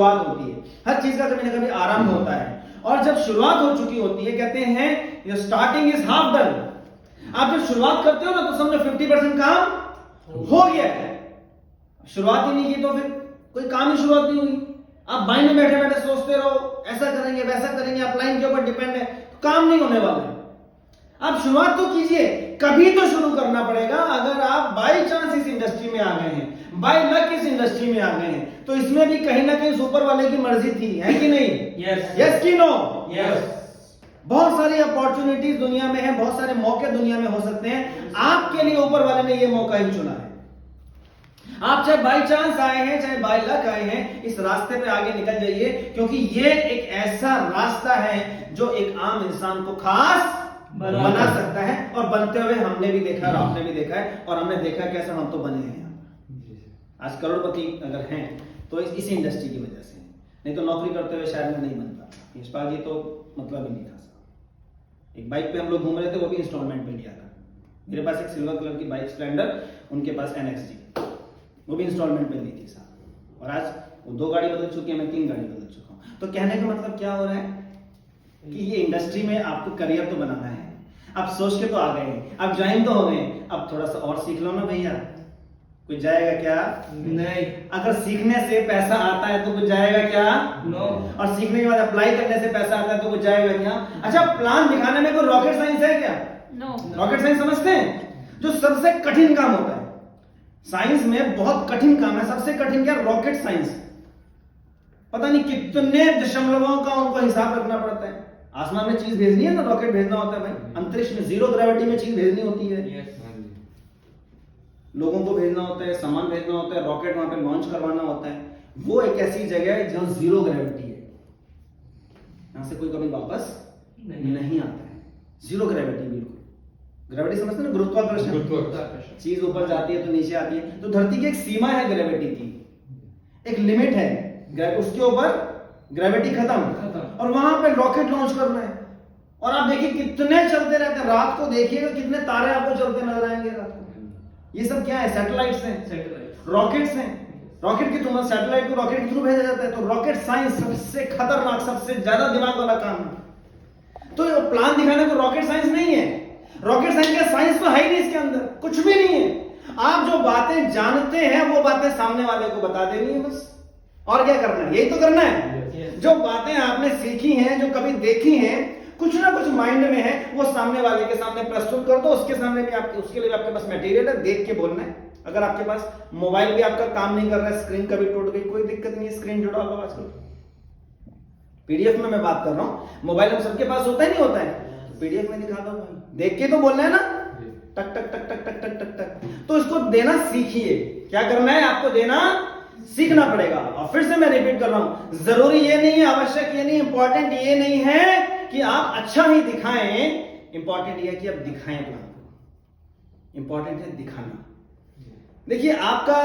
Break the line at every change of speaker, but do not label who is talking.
शुरुआत होती है, हर चीज का कभी ना कभी आरंभ होता है, और जब शुरुआत हो चुकी होती है कहते हैं स्टार्टिंग इज हाफ डन। आप जब शुरुआत करते हो ना तो समझो 50% काम हो गया है। शुरुआत ही नहीं की तो फिर कोई काम ही शुरुआत नहीं हुई। आप माइंड में बैठे बैठे सोचते रहो ऐसा करेंगे वैसा करेंगे, अपलाइन के ऊपर डिपेंड है, तो काम नहीं होने वाला है। आप शुरुआत तो कीजिए, कभी तो शुरू करना पड़ेगा। अगर आप बाई चांस इस इंडस्ट्री में आ गए हैं, बाय लक इस इंडस्ट्री में आ गए हैं, तो इसमें भी कहीं ना कहीं ऊपर वाले की मर्जी थी, है कि नहीं? यस कि नो?
यस।
बहुत सारी अपॉर्चुनिटीज दुनिया में है, बहुत सारे मौके दुनिया में हो सकते हैं, आपके लिए ऊपर वाले ने ये मौका ही चुना है। आप चाहे बाई चांस आए हैं चाहे बाय लक आए हैं, इस रास्ते पे आगे निकल जाइए, क्योंकि ये एक ऐसा रास्ता है जो एक आम इंसान को खास बना सकता है। और बनते हुए हमने भी देखा और आपने भी देखा है, और हमने देखा कैसा हम तो बने हैं। आज करोड़पति अगर हैं तो इस इंडस्ट्री की वजह से, नहीं तो नौकरी करते हुए शायद मैं नहीं बनता। यशपाल जी तो मतलब ही नहीं था। एक बाइक पे हम लोग घूम रहे थे, वो भी इंस्टॉलमेंट पे लिया था। मेरे पास एक सिल्वर कलर की बाइक स्प्लेंडर, उनके पास NXG, वो भी इंस्टॉलमेंट पे ली थी साहब। और आज वो 2 गाड़ी बदल चुकी है, मैं 3 गाड़ी बदल चुका हूँ। तो कहने का मतलब क्या हो रहा है कि ये इंडस्ट्री में आपको करियर तो बनाना है। आप सोच के तो आ गए हैं, आप ज्वाइन तो हो गए, अब थोड़ा सा और सीख लो ना भैया। कुछ जाएगा क्या?
नहीं।
अगर सीखने से पैसा आता है तो कुछ जाएगा क्या?
नो।
और सीखने के बाद अप्लाई करने से पैसा आता है तो कुछ जाएगा क्या? अच्छा, प्लान दिखाने में कोई रॉकेट साइंस है क्या?
नो।
रॉकेट साइंस समझते हैं? जो सबसे कठिन काम होता है साइंस में, बहुत कठिन काम है, सबसे कठिन क्या? Rocket science. पता नहीं कितने दशमलवों का उनको हिसाब रखना पड़ता है। आसमान में चीज भेजनी है ना, रॉकेट भेजना होता है भाई। अंतरिक्ष में 0 ग्रेविटी में चीज भेजनी होती है, लोगों को भेजना होता है, सामान भेजना होता है, रॉकेट वहां पे लॉन्च करवाना होता है। वो एक ऐसी जगह है जहां 0 ग्रेविटी है, यहां से कोई कभी वापस नहीं आता है। 0 ग्रेविटी, बिल्कुल। ग्रेविटी समझते हैं ना, गुरुत्वाकर्षण। चीज ऊपर जाती है तो नीचे आती है। तो धरती की एक सीमा है ग्रेविटी की, एक लिमिट है, उसके ऊपर ग्रेविटी खत्म, और वहां पे रॉकेट लॉन्च करना है। और आप देखिए कितने चलते रहते हैं, रात को देखिएगा कितने तारे आपको चलते नजर आएंगे रात को। ये सब क्या है? सैटेलाइट्स हैं, रॉकेट्स हैं। रॉकेट की थ्रू, सैटेलाइट को रॉकेट के थ्रू भेजा जाता है। तो रॉकेट साइंस सबसे खतरनाक, सबसे ज्यादा दिमाग वाला काम है। तो ये प्लान दिखाने को रॉकेट साइंस नहीं है। रॉकेट साइंस का साइंस तो है ही नहीं, इसके अंदर कुछ भी नहीं है। आप जो बातें जानते हैं वो बातें सामने वाले को बता देनी है बस, और क्या करना है? यही तो करना है। जो बातें आपने सीखी हैं, जो कभी देखी हैं, कुछ ना कुछ माइंड में है, वो सामने वाले के सामने प्रस्तुत कर दो। उसके सामने भी आपके, उसके लिए आपके पास मटेरियल है, देख के बोलना है। अगर आपके पास मोबाइल भी आपका काम नहीं कर रहा है, स्क्रीन कभी टूट गई, कोई दिक्कत नहीं है, स्क्रीन जुड़ा लो। आजकल PDF में मैं बात कर रहा हूं, मोबाइल में सबके पास होता है नहीं होता है, PDF में दिखा दो, देख के तो बोलना है ना, टक टक टक टक टक टक टक टक। तो इसको देना सीखिए। क्या करना है? आपको देना सीखना पड़ेगा। और फिर से मैं रिपीट कर रहा हूं, जरूरी ये नहीं है, आवश्यक ये नहीं, इंपॉर्टेंट ये नहीं है कि आप अच्छा ही दिखाएं, इंपॉर्टेंट ये है कि आप दिखाएं प्लान को। इंपॉर्टेंट है दिखाना। देखिए आपका